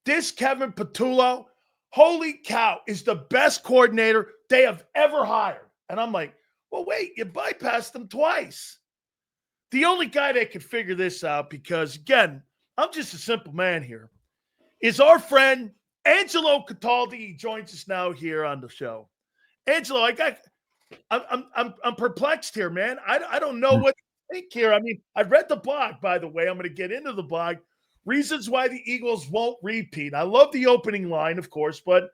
this Kevin Patullo, holy cow, is the best coordinator they have ever hired. And I'm like, well, wait, you bypassed them twice. The only guy that could figure this out, because, again, I'm just a simple man here, is our friend Angelo Cataldi. He joins us now here on the show. Angelo, I'm perplexed here, man. I don't know what to think here. I mean, I read the blog, by the way. I'm going to get into the blog. Reasons why the Eagles won't repeat. I love the opening line, of course, but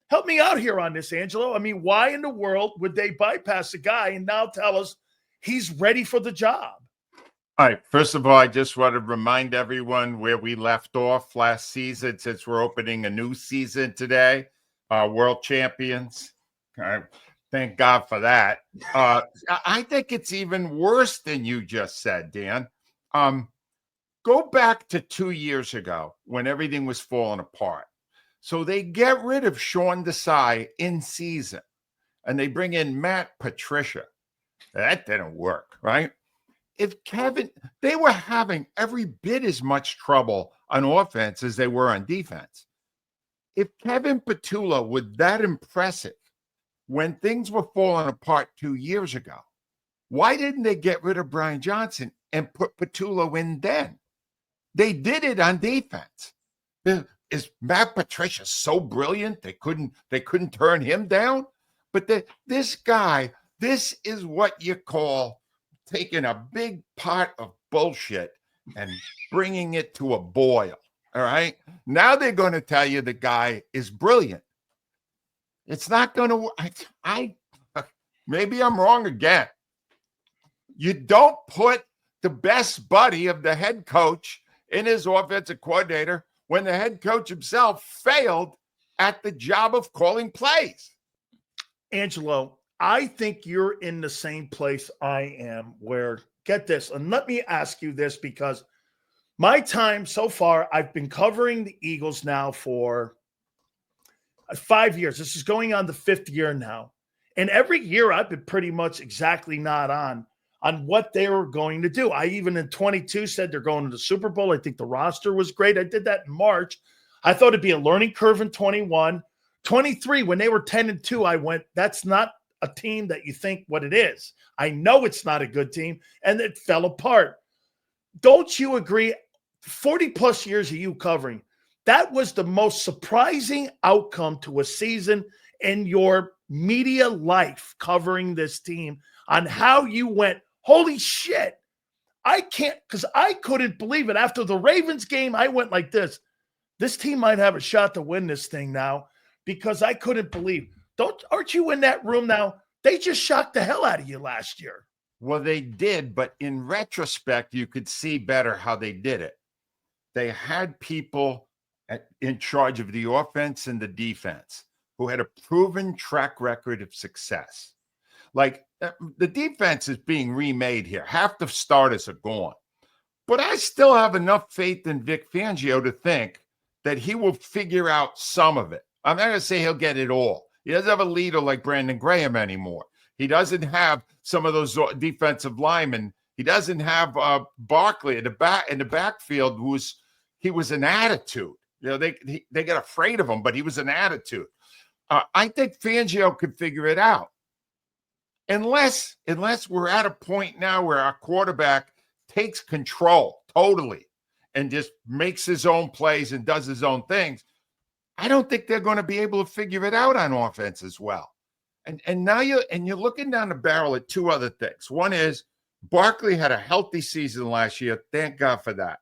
help me out here on this, Angelo. I mean, why in the world would they bypass a guy and now tell us he's ready for the job? All right. First of all, I just want to remind everyone where we left off last season, since we're opening a new season today. World champions. Thank God for that. I think it's even worse than you just said, Dan. Go back to 2 years ago when everything was falling apart. So they get rid of Sean Desai in season, and they bring in Matt Patricia. That didn't work, right? They were having every bit as much trouble on offense as they were on defense. If Kevin Patullo was that impressive when things were falling apart 2 years ago, why didn't they get rid of Brian Johnson and put Patullo in then? They did it on defense. Is Matt Patricia so brilliant they couldn't turn him down? But this guy, this is what you call taking a big pot of bullshit and bringing it to a boil. All right. Now they're going to tell you the guy is brilliant. It's not going to work. Maybe I'm wrong again. You don't put the best buddy of the head coach in his offensive coordinator when the head coach himself failed at the job of calling plays. Angelo, I think you're in the same place I am, where, get this, and let me ask you this, because my time so far, I've been covering the Eagles now for 5 years. This is going on the 5th year now. And every year I've been pretty much exactly not on what they were going to do. I even in 22 said they're going to the Super Bowl. I think the roster was great. I did that in March. I thought it'd be a learning curve in 21. 23, when they were 10-2, I went, that's not a team that you think what it is. I know it's not a good team, and it fell apart. Don't you agree? 40 plus years of you covering, that was the most surprising outcome to a season in your media life covering this team, on how you went, holy shit, I can't, because I couldn't believe it. After the Ravens game, I went like this team might have a shot to win this thing now, because I couldn't believe. Aren't you in that room now? They just shocked the hell out of you last year. Well, they did, but in retrospect, you could see better how they did it. They had people in charge of the offense and the defense who had a proven track record of success. Like, the defense is being remade here. Half the starters are gone. But I still have enough faith in Vic Fangio to think that he will figure out some of it. I'm not going to say he'll get it all. He doesn't have a leader like Brandon Graham anymore. He doesn't have some of those defensive linemen. He doesn't have Barkley in the backfield. He was an attitude. You know, they got afraid of him, but he was an attitude. I think Fangio could figure it out. Unless we're at a point now where our quarterback takes control totally and just makes his own plays and does his own things, I don't think they're going to be able to figure it out on offense as well. And now you're looking down the barrel at two other things. One is Barkley had a healthy season last year. Thank God for that.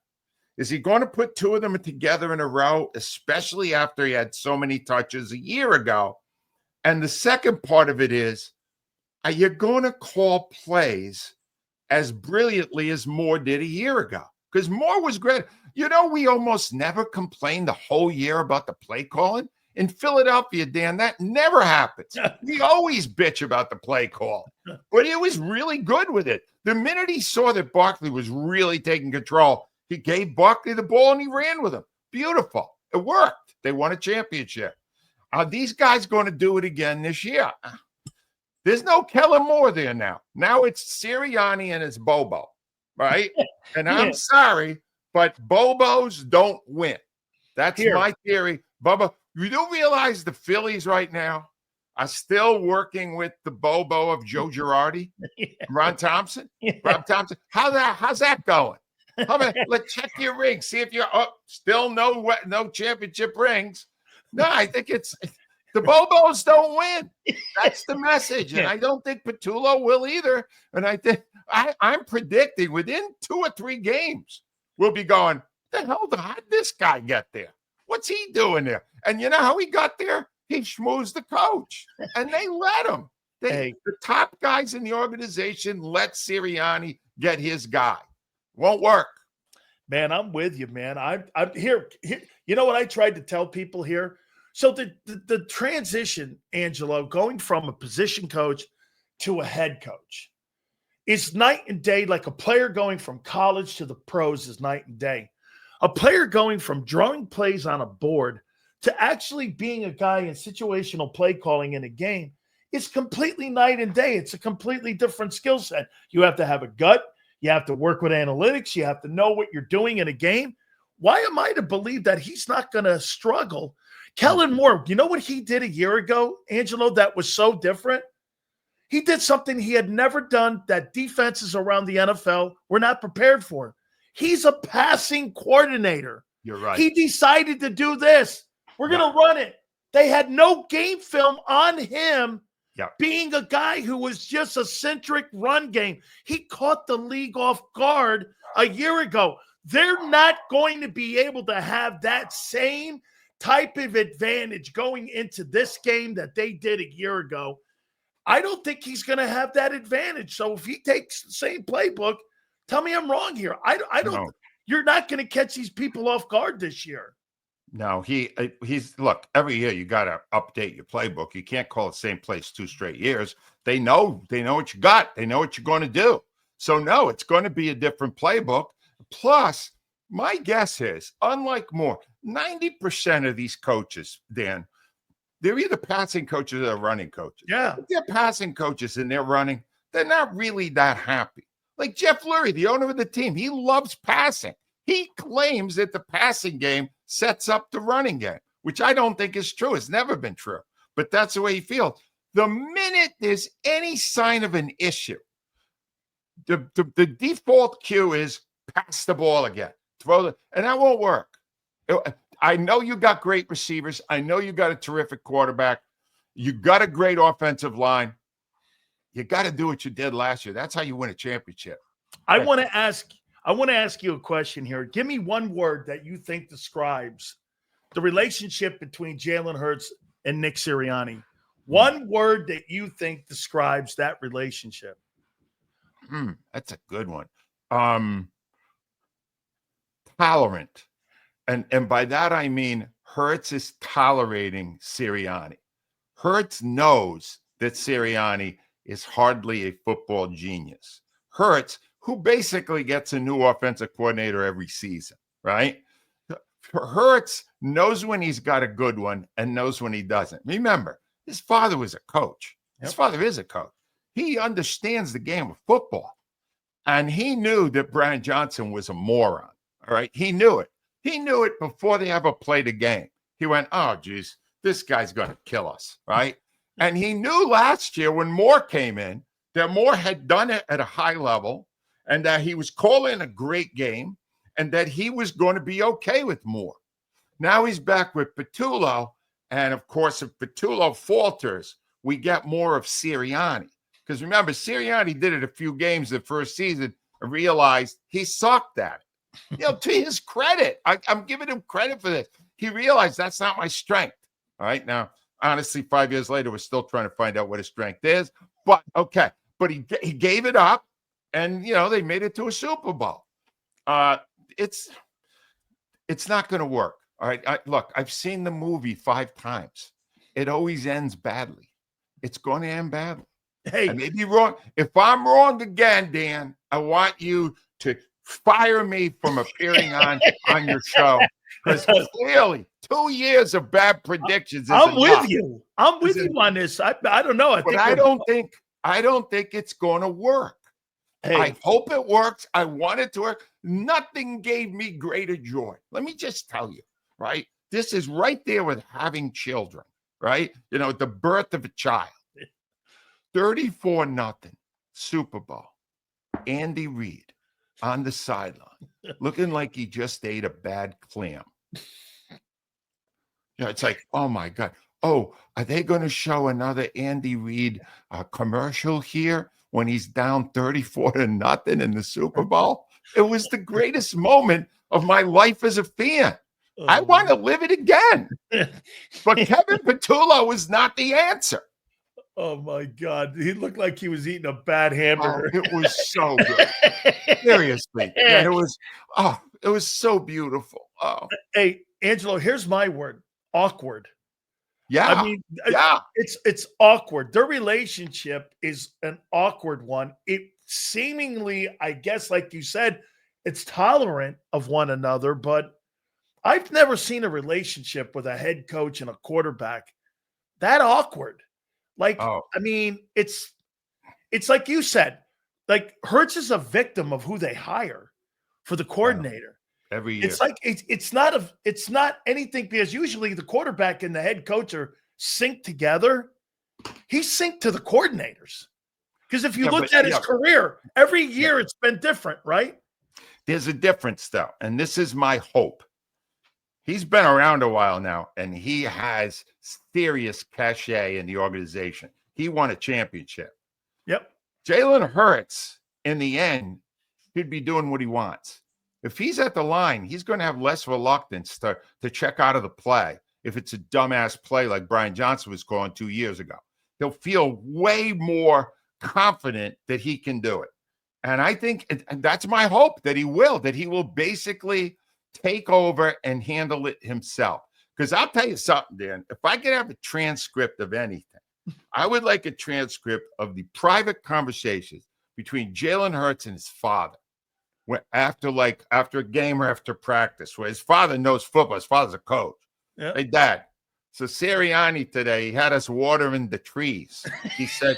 Is he going to put two of them together in a row, especially after he had so many touches a year ago? And the second part of it is, are you going to call plays as brilliantly as Moore did a year ago? Because Moore was great. You know, we almost never complained the whole year about the play calling. In Philadelphia, Dan, that never happens. We always bitch about the play call, but he was really good with it. The minute he saw that Barkley was really taking control, he gave Barkley the ball and he ran with him. Beautiful. It worked. They won a championship. Are these guys going to do it again this year? There's no Kellen Moore there now. Now it's Sirianni and it's Bobo, right? And I'm sorry, but Bobos don't win. That's Here. my theory. Bubba, you do realize the Phillies right now are still working with the Bobo of Joe Girardi, Yeah. Ron Thompson? Yeah. Rob Thompson. How's that going? Let's check your rings. See if you're still no championship rings. No, I think it's the Bobos don't win. That's the message. And I don't think Petulo will either. And I think I'm predicting within 2 or 3 games, we'll be going, the hell, how did this guy get there? What's he doing there? And you know how he got there? He schmoozed the coach. And they let him. The top guys in the organization let Sirianni get his guy. Won't work. Man, I'm with you, man. I'm here. You know what I tried to tell people here? So the transition, Angelo, going from a position coach to a head coach is night and day. Like a player going from college to the pros is night and day. A player going from drawing plays on a board to actually being a guy in situational play calling in a game is completely night and day. It's a completely different skill set. You have to have a gut. You have to work with analytics. You have to know what you're doing in a game. Why am I to believe that he's not going to struggle? Kellen Moore, you know what he did a year ago, Angelo, that was so different? He did something he had never done that defenses around the NFL were not prepared for. He's a passing coordinator. You're right. He decided to do this. We're going to run it. They had no game film on him being a guy who was just a centric run game. He caught the league off guard a year ago. They're not going to be able to have that same type of advantage going into this game that they did a year ago. I don't think he's going to have that advantage. So if he takes the same playbook, tell me I'm wrong here. I don't. No. You're not going to catch these people off guard this year. No, he's look, every year you got to update your playbook. You can't call the same place 2 straight years. They know what you got. They know what you're going to do. So no, it's going to be a different playbook. Plus, my guess is, unlike Moore, 90% of these coaches, Dan, they're either passing coaches or running coaches. Yeah. If they're passing coaches and they're running, they're not really that happy. Like Jeff Lurie, the owner of the team, he loves passing. He claims that the passing game sets up the running game, which I don't think is true. It's never been true. But that's the way he feels. The minute there's any sign of an issue, the default cue is pass the ball again. And that won't work. I know you got great receivers. I know you got a terrific quarterback. You got a great offensive line. You got to do what you did last year. That's how you win a championship. I want to ask you a question here. Give me one word that you think describes the relationship between Jalen Hurts and Nick Sirianni. One word that you think describes that relationship. That's a good one. Tolerant. And by that I mean Hurts is tolerating Sirianni. Hurts knows that Sirianni is hardly a football genius. Hurts, who basically gets a new offensive coordinator every season, right? Hurts knows when he's got a good one and knows when he doesn't. Remember, his father was a coach. His father is a coach. He understands the game of football. And he knew that Brian Johnson was a moron, all right? He knew it. He knew it before they ever played a game. He went, oh, geez, this guy's going to kill us, right? And he knew last year when Moore came in that Moore had done it at a high level and that he was calling a great game and that he was going to be okay with Moore. Now he's back with Petulo. And, of course, if Petulo falters, we get more of Sirianni. Because remember, Sirianni did it a few games the first season and realized he sucked at it. You know, to his credit, I'm giving him credit for this. He realized that's not my strength. All right. Now, honestly, 5 years later, we're still trying to find out what his strength is. But okay. But he gave it up and, you know, they made it to a Super Bowl. It's not going to work. All right. Look, I've seen the movie 5 times. It always ends badly. It's going to end badly. Hey, I may be wrong. If I'm wrong again, Dan, I want you to fire me from appearing on your show. Because clearly 2 years of bad predictions. I'm with you. I'm with you on this. I don't know. I don't think it's going to work. Hey. I hope it works. I want it to work. Nothing gave me greater joy. Let me just tell you, right? This is right there with having children, right? You know, the birth of a child. 34-0 Super Bowl. Andy Reid on the sideline, looking like he just ate a bad clam. You know, it's like, oh my God. Oh, are they going to show another Andy Reid commercial here when he's down 34-0 in the Super Bowl? It was the greatest moment of my life as a fan. I want to live it again. But Kevin Petullo was not the answer. Oh my God. He looked like he was eating a bad hamburger. Oh, it was so good. Seriously. And it was so beautiful. Oh. Hey, Angelo, here's my word. Awkward. Yeah. I mean, yeah. It's awkward. Their relationship is an awkward one. It seemingly, I guess, like you said, it's tolerant of one another, but I've never seen a relationship with a head coach and a quarterback that awkward. Like, I mean, it's like you said, like Hurts is a victim of who they hire for the coordinator. Every year. It's like it's not anything, because usually the quarterback and the head coach are synced together. He's synced to the coordinators. Because if you look at his career, every year it's been different, right? There's a difference, though, and this is my hope. He's been around a while now, and he has serious cachet in the organization. He won a championship. Yep. Jalen Hurts, in the end, he'd be doing what he wants. If he's at the line, he's going to have less reluctance to check out of the play if it's a dumbass play like Brian Johnson was calling 2 years ago. He'll feel way more confident that he can do it. And I think, and that's my hope, that he will basically take over and handle it himself. Because I'll tell you something, Dan, if I could have a transcript of anything, I would like a transcript of the private conversations between Jalen Hurts and his father. After a game or after practice, where his father knows football, his father's a coach. Yep. Hey, Dad, so Sirianni today, he had us watering the trees. He said,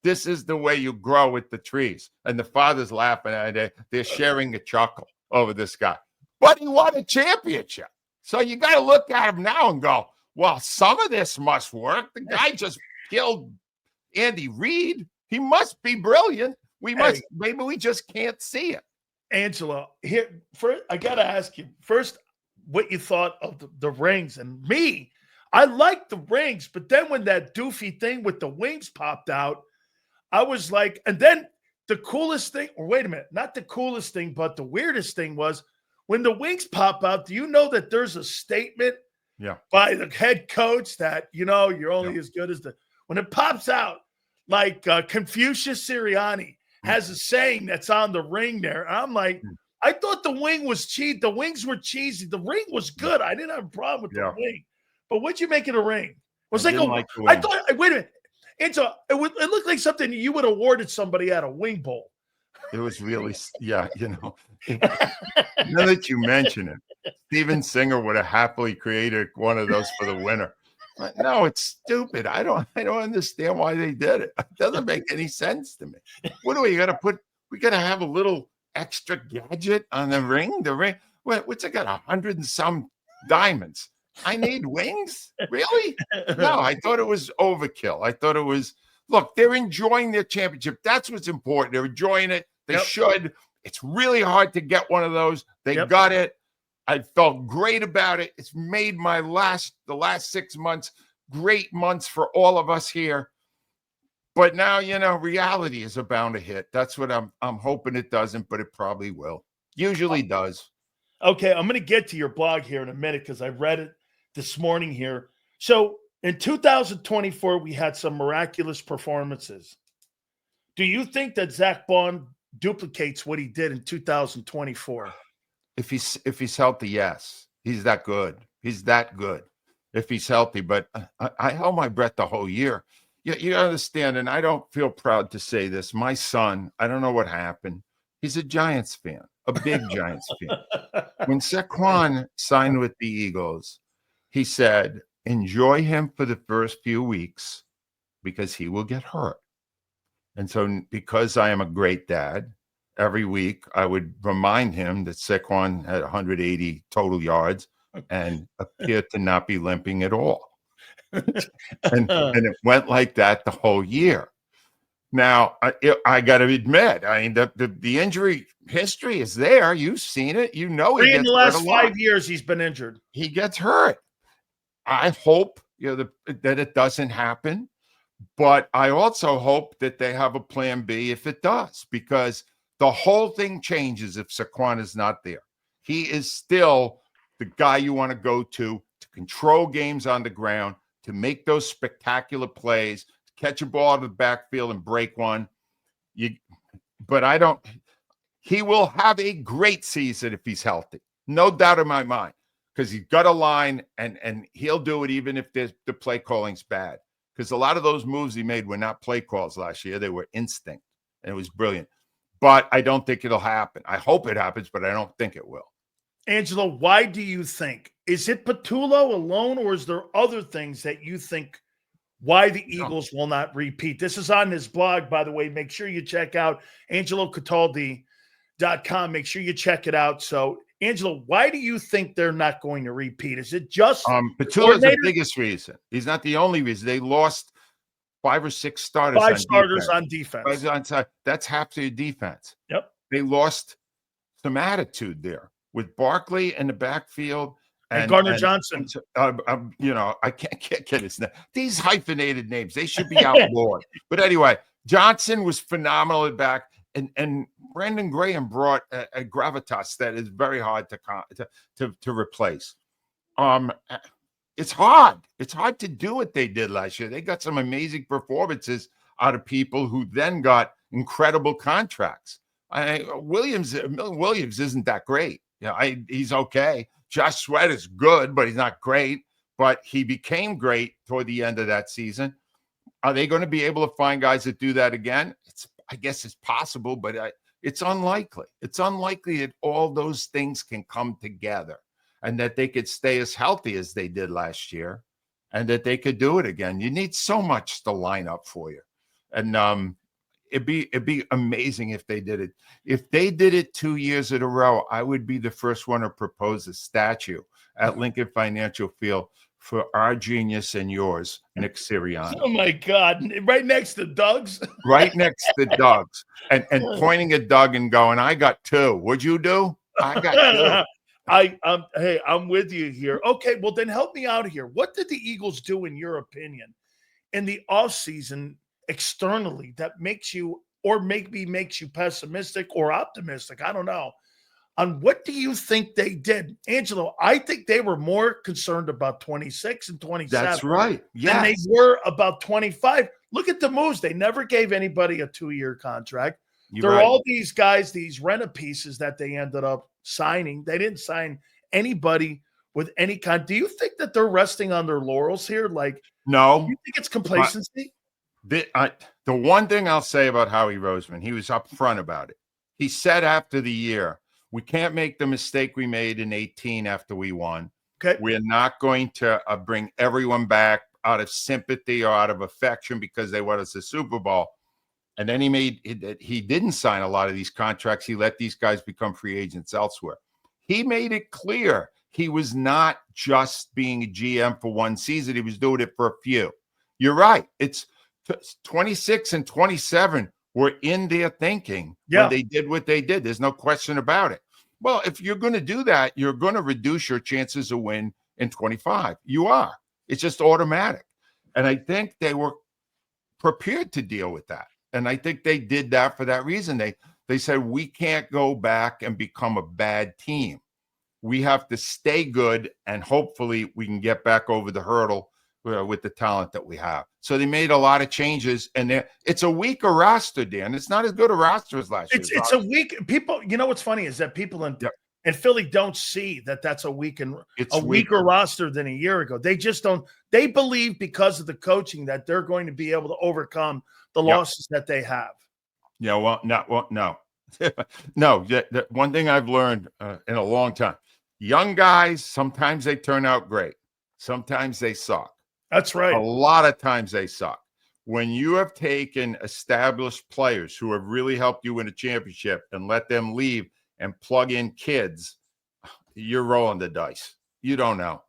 this is the way you grow with the trees. And the father's laughing at it. They're sharing a chuckle over this guy. But he won a championship. So you got to look at him now and go, well, some of this must work. The guy just killed Andy Reid. He must be brilliant. Maybe we just can't see it. Angelo, here, first, I got to ask you first what you thought of the rings. And me, I liked the rings, but then when that doofy thing with the wings popped out, I was like, and then the coolest thing, or wait a minute, not the coolest thing, but the weirdest thing was when the wings pop out, do you know that there's a statement by the head coach that, you're only as good as when it pops out, like Confucius Sirianni has a saying that's on the ring there. I'm like, I thought the wing was cheap. The wings were cheesy. The ring was good. I didn't have a problem with the ring. But what'd you make of the ring? It was I thought, wait a minute. It looked like something you would have awarded somebody at a wing bowl. It was really, now that you mention it, Steven Singer would have happily created one of those for the winner. But no, it's stupid. I don't understand why they did it. It doesn't make any sense to me. What do we got to put? We got to have a little extra gadget on the ring. The ring, what's it got? 100 and some diamonds. I need wings? Really? No, I thought it was overkill. I thought it was, look, they're enjoying their championship. That's what's important. They're enjoying it. They should. It's really hard to get one of those. They got it. I felt great about it. It's made the last 6 months great months for all of us here. But now, reality is bound to hit. That's what I'm hoping it doesn't, but it probably will. Usually does. Okay, I'm going to get to your blog here in a minute because I read it this morning here. So in 2024, we had some miraculous performances. Do you think that Zach Bond duplicates what he did in 2024? If he's healthy, yes. He's that good. He's that good if he's healthy. But I held my breath the whole year. You understand, and I don't feel proud to say this. My son, I don't know what happened. He's a Giants fan, a big Giants fan. When Saquon signed with the Eagles, he said, enjoy him for the first few weeks because he will get hurt. And so because I am a great dad, every week I would remind him that Saquon had 180 total yards and appeared to not be limping at all. And it went like that the whole year. Now, I got to admit, I mean, the injury history is there. You've seen it. You know, he in gets the hurt last a lot. 5 years, he's been injured. He gets hurt. I hope that it doesn't happen, but I also hope that they have a plan B if it does, because the whole thing changes if Saquon is not there. He is still the guy you want to go to control games on the ground, to make those spectacular plays, to catch a ball out of the backfield and break one. But he will have a great season if he's healthy. No doubt in my mind, because he's got a line and he'll do it even if the play calling's bad. Because a lot of those moves he made were not play calls last year. They were instinct, and it was brilliant. But I don't think it'll happen. I hope it happens, but I don't think it will. Angelo, why do you think? Is it Patullo alone, or is there other things that you think why the Eagles will not repeat? This is on his blog, by the way. Make sure you check out AngeloCataldi.com. Make sure you check it out. So, Angelo, why do you think they're not going to repeat? Is it just Patullo's the biggest reason? He's not the only reason. They lost 5 or 6 starters. 5 starters on defense. That's half their defense. Yep. They lost some attitude there with Barkley in the backfield and Gardner Johnson. I can't get his name. These hyphenated names, they should be outlawed. But anyway, Johnson was phenomenal at back, and Brandon Graham brought a gravitas that is very hard to replace. It's hard. It's hard to do what they did last year. They got some amazing performances out of people who then got incredible contracts. Williams isn't that great. He's okay. Josh Sweat is good, but he's not great. But he became great toward the end of that season. Are they going to be able to find guys that do that again? I guess it's possible, but it's unlikely. It's unlikely that all those things can come together and that they could stay as healthy as they did last year and that they could do it again. You need so much to line up for you. And it'd be amazing if they did it. If they did it 2 years in a row, I would be the first one to propose a statue at Lincoln Financial Field for our genius and yours, Nick Sirianni. Oh my God! Right next to Doug's. Right next to Doug's, and pointing at Doug and going, "I got 2. What'd you do? I got 2." Hey, I'm with you here. Okay, well then help me out here. What did the Eagles do, in your opinion, in the offseason externally that makes you, or maybe makes you pessimistic or optimistic? I don't know. On what do you think they did? Angelo, I think they were more concerned about 26 and 27. That's right. Yes. Than they were about 25. Look at the moves. They never gave anybody a 2-year contract. There are all these guys, these rent-a-pieces that they ended up signing. They didn't sign anybody with any kind. Do you think that they're resting on their laurels here? Like, no. Do you think it's complacency? The one thing I'll say about Howie Roseman, he was upfront about it. He said after the year, we can't make the mistake we made in 18 after we won. Okay. We're not going to bring everyone back out of sympathy or out of affection because they won us the Super Bowl. And then he didn't sign a lot of these contracts. He let these guys become free agents elsewhere. He made it clear he was not just being a GM for one season. He was doing it for a few. You're right. It's 26 and 27 were in their thinking when they did what they did. There's no question about it. Well, if you're going to do that, you're going to reduce your chances of win in 25. You are. It's just automatic. And I think they were prepared to deal with that. And I think they did that for that reason. They said, we can't go back and become a bad team. We have to stay good, and hopefully we can get back over the hurdle with the talent that we have. So they made a lot of changes, and it's a weaker roster, Dan. It's not as good a roster as last year. It's a weak people. You know what's funny is that people in Philly don't see that that's a weaker roster than a year ago. They just don't. They believe because of the coaching that they're going to be able to overcome the losses that they have. Yeah, well, no. No, the one thing I've learned in a long time, young guys, sometimes they turn out great. Sometimes they suck. That's right. A lot of times they suck. When you have taken established players who have really helped you win a championship and let them leave and plug in kids, you're rolling the dice. You don't know.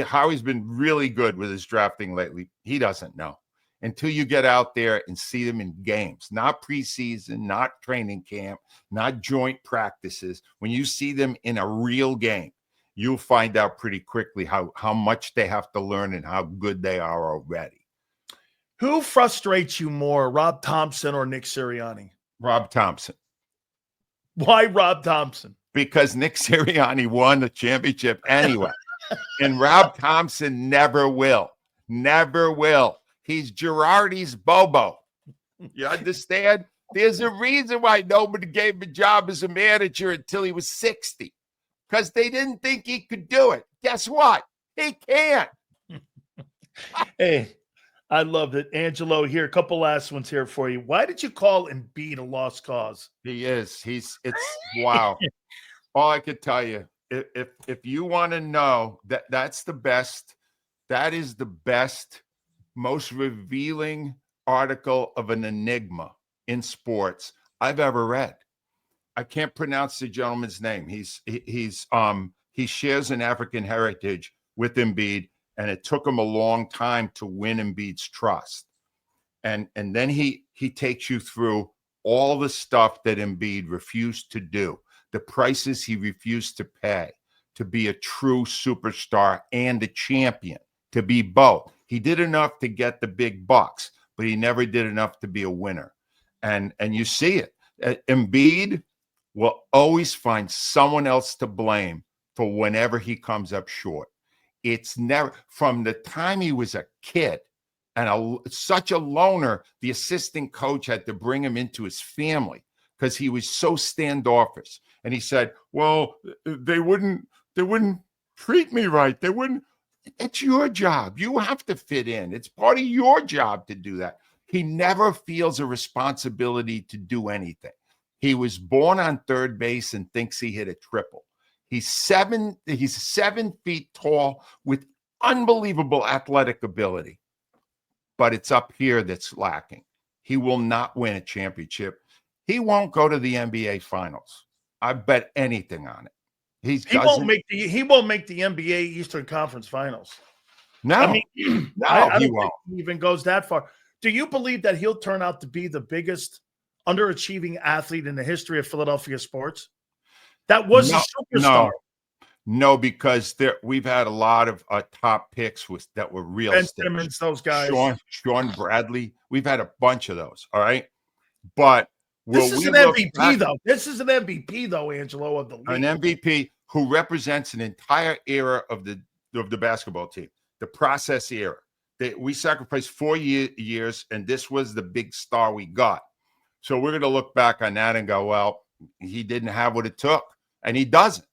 How he's been really good with his drafting lately, he doesn't know until you get out there and see them in games, not preseason, not training camp, not joint practices. When you see them in a real game, you'll find out pretty quickly how much they have to learn and how good they are already. Who frustrates you more, Rob Thompson or Nick Sirianni? Rob Thompson. Why Rob Thompson? Because Nick Sirianni won the championship anyway. And Rob Thompson never will. Never will. He's Girardi's Bobo. You understand? There's a reason why nobody gave him a job as a manager until he was 60. Because they didn't think he could do it. Guess what? He can't. Hey, I loved it. Angelo, here, a couple last ones here for you. Why did you call Embiid a lost cause? He is. It's wow. All I could tell you, if you want to know that's the best, that is the best, most revealing article of an enigma in sports I've ever read. I can't pronounce the gentleman's name. He shares an African heritage with Embiid, and it took him a long time to win Embiid's trust. And then he takes you through all the stuff that Embiid refused to do, the prices he refused to pay to be a true superstar and a champion, to be both. He did enough to get the big bucks, but he never did enough to be a winner. And you see it. Embiid will always find someone else to blame for whenever he comes up short. It's never, from the time he was a kid and such a loner, the assistant coach had to bring him into his family because he was so standoffish. And he said, well, they wouldn't treat me right. They wouldn't. It's your job. You have to fit in. It's part of your job to do that. He never feels a responsibility to do anything. He was born on third base and thinks he hit a triple. He's 7 feet tall with unbelievable athletic ability. But it's up here that's lacking. He will not win a championship. He won't go to the NBA finals. I bet anything on it. He won't make the NBA Eastern Conference Finals. No, I mean, I he don't won't. think he even goes that far. Do you believe that he'll turn out to be the biggest underachieving athlete in the history of Philadelphia sports? That was a superstar. No, because we've had a lot of top picks that were real. Ben Simmons, those guys. Sean Bradley. We've had a bunch of those. All right, but this is an MVP, though. This is an MVP, though, Angelo, of the league. An MVP who represents an entire era of the basketball team, the process era. We sacrificed 4 years, and this was the big star we got. So we're going to look back on that and go, well, he didn't have what it took, and he doesn't.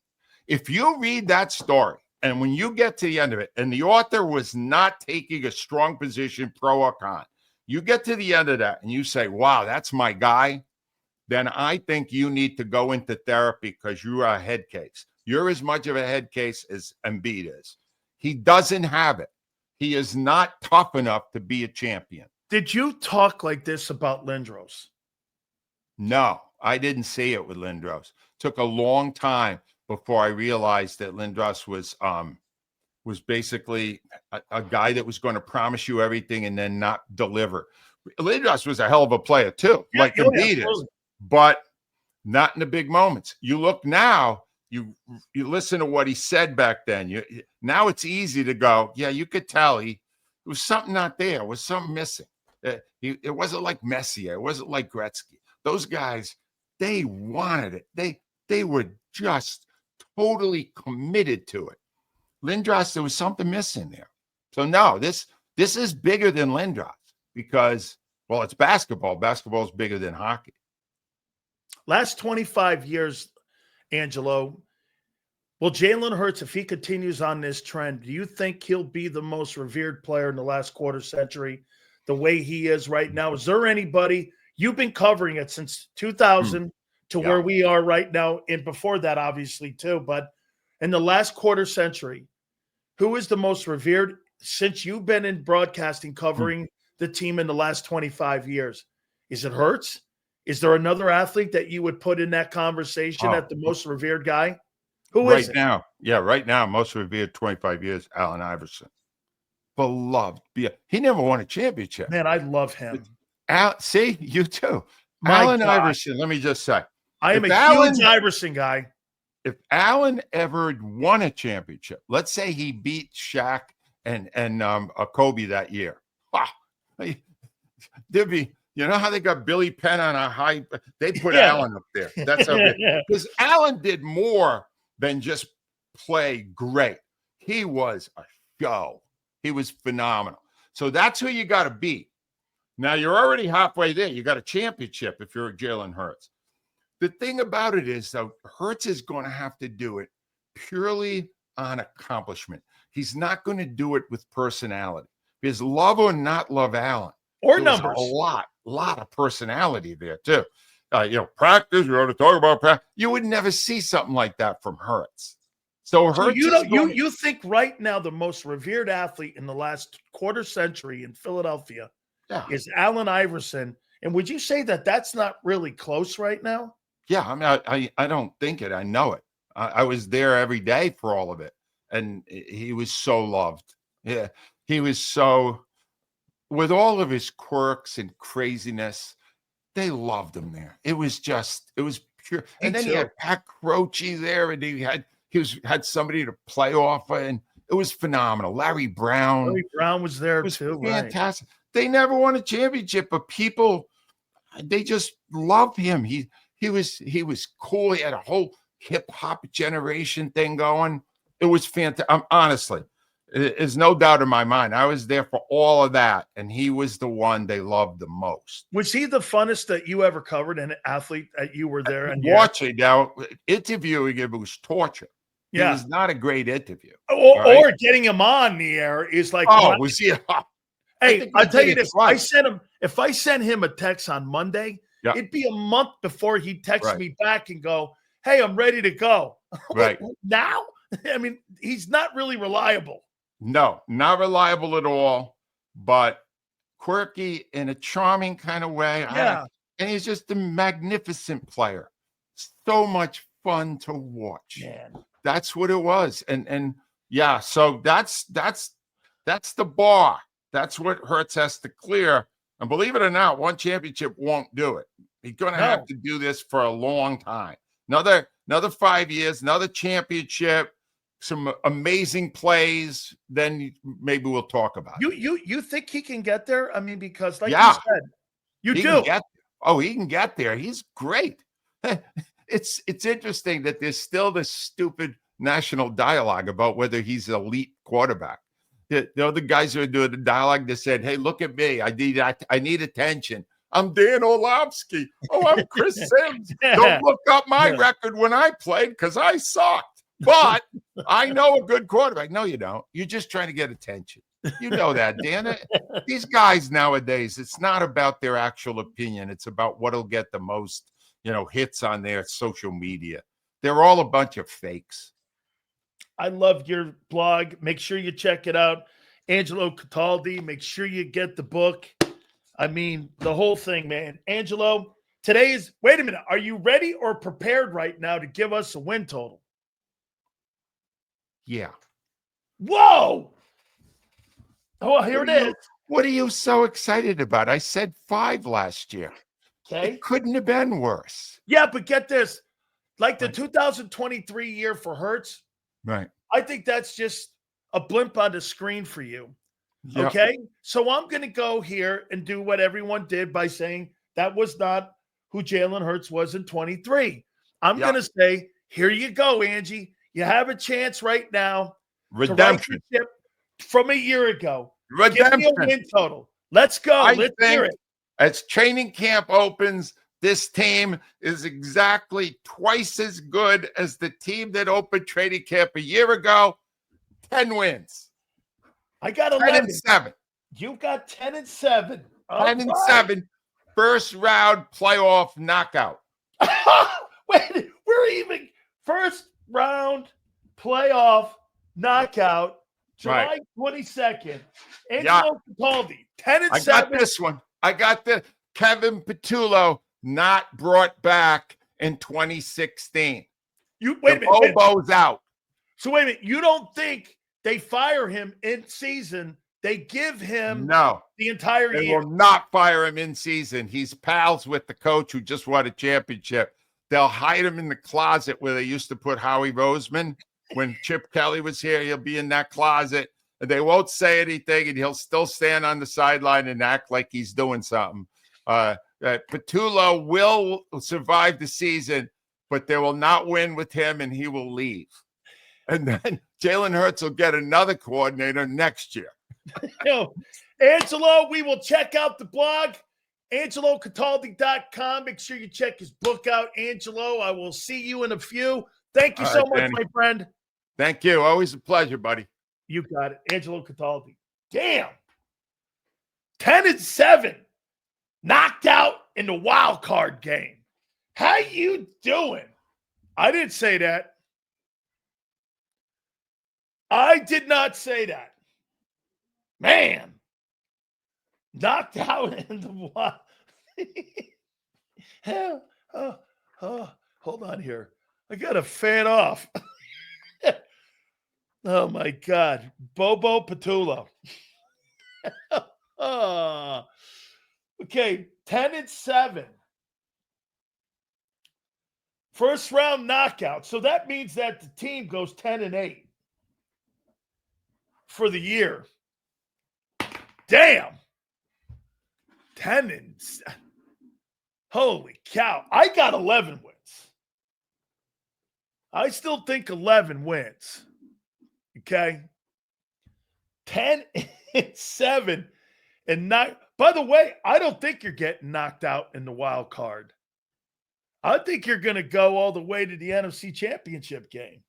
If you read that story, and when you get to the end of it, and the author was not taking a strong position, pro or con, you get to the end of that, and you say, wow, that's my guy, then I think you need to go into therapy because you are a head case. You're as much of a head case as Embiid is. He doesn't have it. He is not tough enough to be a champion. Did you talk like this about Lindros? No, I didn't see it with Lindros. Took a long time before I realized that Lindros was basically a guy that was going to promise you everything and then not deliver. Lindros was a hell of a player too, like Embiid is, but not in the big moments. You look now, you listen to what he said back then. Now it's easy to go, yeah, you could tell there was something not there. There was something missing. It wasn't like Messier. It wasn't like Gretzky. Those guys, they wanted it. They were just totally committed to it. Lindros, there was something missing there. So no, this is bigger than Lindros because, well, it's basketball. Basketball is bigger than hockey. Last 25 years, Angelo, well, Jalen Hurts, if he continues on this trend, do you think he'll be the most revered player in the last quarter century the way he is right now? Is there anybody, you've been covering it since 2000 to where we are right now, and before that, obviously, too, but in the last quarter century, who is the most revered since you've been in broadcasting covering the team in the last 25 years? Is it Hurts? Is there another athlete that you would put in that conversation at the most revered guy? Who is it? now. Yeah, right now, most revered 25 years, Allen Iverson. Beloved. He never won a championship. Man, I love him. See, you too. My Allen God. Iverson, let me just say. I am a huge Iverson guy. If Allen ever won a championship, let's say he beat Shaq and Kobe that year. There'd be, you know how they got Billy Penn on a high, they put Allen up there. That's how because Allen did more than just play great. He was a show. He was phenomenal. So that's who you got to beat. Now you're already halfway there. You got a championship if you're Jalen Hurts. The thing about it is, though, Hurts is going to have to do it purely on accomplishment. He's not going to do it with personality. Because love or not love Allen, or numbers, a lot of personality there too. Practice. You ought to talk about practice. You would never see something like that from Hurts. So Hurts. You think right now the most revered athlete in the last quarter century in Philadelphia is Allen Iverson, and would you say that that's not really close right now? Yeah, I mean, I don't think it. I know it. I was there every day for all of it, and he was so loved. Yeah, he was so, with all of his quirks and craziness, they loved him there. It was pure. And then he had Pat Croce there, and he had somebody to play off, and it was phenomenal. Larry Brown was there too. Fantastic. Right. They never won a championship, but people, they just loved him. He was cool. He had a whole hip hop generation thing going. It was fantastic. Honestly, there's no doubt in my mind. I was there for all of that, and he was the one they loved the most. Was he the funnest that you ever covered, an athlete that you were there? And watching now, interviewing him was torture. Yeah, it was not a great interview. Or getting him on the air is like, was he? Hey, I'll tell you this. If I sent him a text on Monday, it'd be a month before he'd text me back and go, "Hey, I'm ready to go." Right. Now? I mean, he's not really reliable. No, not reliable at all, but quirky in a charming kind of way. Yeah. And he's just a magnificent player. So much fun to watch. Man. That's what it was. And yeah, so that's the bar. That's what Hurts has to clear. And believe it or not, one championship won't do it. He's going to have to do this for a long time. Another 5 years, another championship, some amazing plays. Then maybe we'll talk about it. You think he can get there? I mean, because like you said, he can get there. He's great. It's interesting that there's still this stupid national dialogue about whether he's an elite quarterback. The other guys who are doing the dialogue, they said, "Hey, look at me. I need attention. I'm Dan Orlovsky. Oh, I'm Chris Sims. Don't look up my record when I played because I sucked. But I know a good quarterback." No, you don't. You're just trying to get attention. You know that, Dan. These guys nowadays, it's not about their actual opinion. It's about what'll get the most, hits on their social media. They're all a bunch of fakes. I love your blog. Make sure you check it out. Angelo Cataldi. Make sure you get the book. I mean, the whole thing, man. Angelo, wait a minute. Are you ready or prepared right now to give us a win total? Yeah. Whoa. Oh, here it is. What are you so excited about? I said 5 last year. Okay. It couldn't have been worse. Yeah, but get this. Like the 2023 year for Hurts. Right. I think that's just a blimp on the screen for you. Yep. Okay. So I'm going to go here and do what everyone did by saying that was not who Jalen Hurts was in 23. I'm going to say, here you go, Angie. You have a chance right now. Redemption. To right from a year ago. Redemption. Give me a win total. Let's go. Let's hear it. As training camp opens, this team is exactly twice as good as the team that opened training camp a year ago. 10 wins. I got 11. 10-7. You've got 10-7. 10-7. First round playoff knockout. Wait, we're even first round playoff knockout. July 22nd. Angelo Cataldi, 10-7. I got this one. I got the Kevin Petullo not brought back in 2016. Wait a minute. Bobo's out. So wait a minute. You don't think they fire him in season? They give him the entire year. They will not fire him in season. He's pals with the coach who just won a championship. They'll hide him in the closet where they used to put Howie Roseman. When Chip Kelly was here, he'll be in that closet. And they won't say anything, and he'll still stand on the sideline and act like he's doing something. Petulo will survive the season, but they will not win with him, and he will leave. And then Jalen Hurts will get another coordinator next year. Angelo, we will check out the blog, AngeloCataldi.com. Make sure you check his book out, Angelo. I will see you in a few. Thank you so much, Danny. My friend. Thank you. Always a pleasure, buddy. You got it. Angelo Cataldi. Damn. 10-7. Knocked out in the wild card game. How you doing? I didn't say that. I did not say that. Man. Knocked out in the wild. Hold on here. I got to fan off. Oh, my God. Bobo Petulo. Okay, 10-7. First round knockout. So that means that the team goes 10-8 for the year. Damn. 10 Holy cow. I got 11 wins. I still think 11 wins. Okay. 10-7 and not. By the way, I don't think you're getting knocked out in the wild card. I think you're going to go all the way to the NFC Championship game.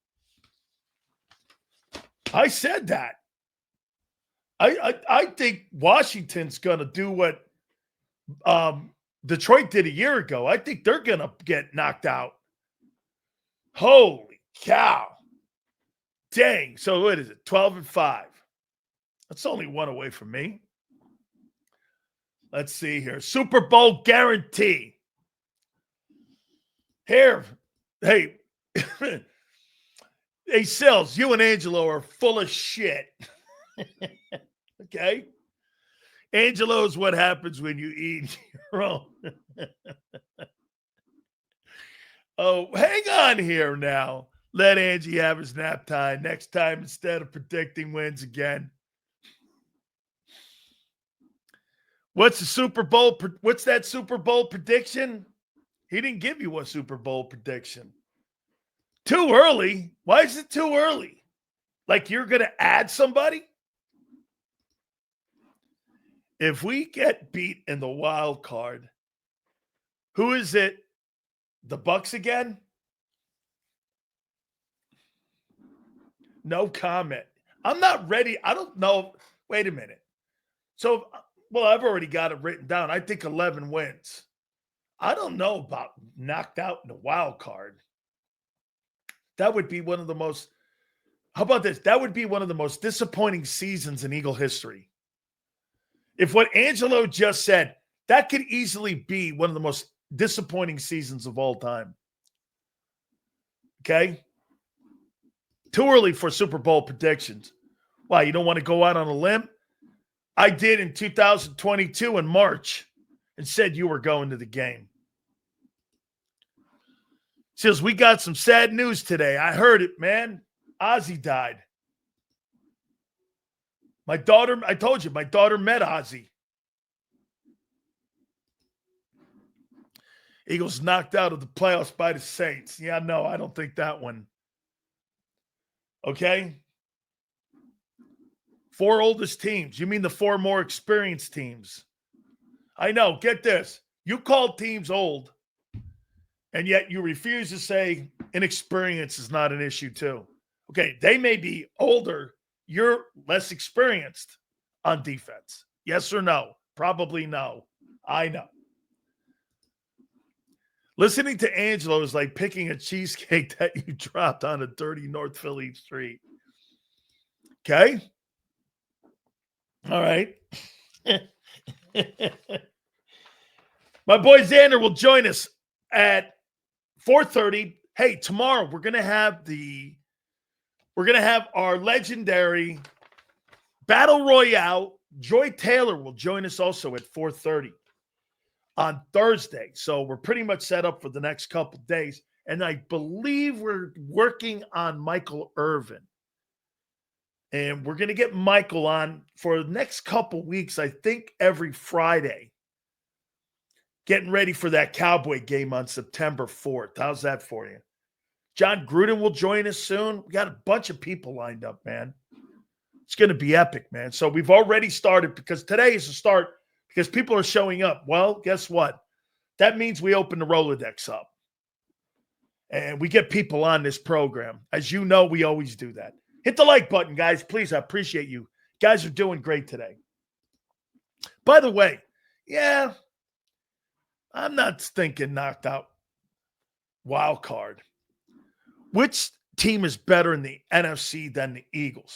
I said that. I think Washington's going to do what Detroit did a year ago. I think they're going to get knocked out. Holy cow. Dang. So what is it? 12-5. That's only one away from me. Let's see here. Super Bowl guarantee. Here. Hey. Hey, Sills, you and Angelo are full of shit. Okay? Angelo is what happens when you eat your own. Oh, hang on here now. Let Angie have his nap time. Next time, instead of predicting wins again. What's the Super Bowl? What's that Super Bowl prediction? He didn't give you a Super Bowl prediction. Too early? Why is it too early? Like you're going to add somebody? If we get beat in the wild card, who is it? The Bucks again? No comment. I'm not ready. I don't know. Wait a minute. So, well, I've already got it written down. I think 11 wins. I don't know about knocked out in the wild card. That would be one of the most, how about this? That would be one of the most disappointing seasons in Eagle history. If what Angelo just said, that could easily be one of the most disappointing seasons of all time. Okay? Too early for Super Bowl predictions. Why, you don't want to go out on a limb? I did in 2022 in March and said you were going to the game. Says, we got some sad news today. I heard it, man. Ozzy died. My daughter, I told you, my daughter met Ozzy. Eagles knocked out of the playoffs by the Saints. Yeah, no, I don't think that one. Okay? 4 oldest teams. You mean the 4 more experienced teams? I know. Get this. You call teams old, and yet you refuse to say inexperience is not an issue too. Okay, they may be older. You're less experienced on defense. Yes or no? Probably no. I know. Listening to Angelo is like picking a cheesecake that you dropped on a dirty North Philly street. Okay? All right. My boy Xander will join us at 4:30. hey, tomorrow we're gonna have our legendary Battle Royale. Joy Taylor will join us also at 4:30 on Thursday. So we're pretty much set up for the next couple days. And I believe we're working on Michael Irvin. And we're going to get Michael on for the next couple weeks, I think every Friday. Getting ready for that Cowboy game on September 4th. How's that for you? John Gruden will join us soon. We got a bunch of people lined up, man. It's going to be epic, man. So we've already started because today is the start because people are showing up. Well, guess what? That means we open the Rolodex up. And we get people on this program. As you know, we always do that. Hit the like button, guys. Please, I appreciate you. Guys are doing great today. By the way, yeah, I'm not thinking knocked out wild card. Which team is better in the NFC than the Eagles?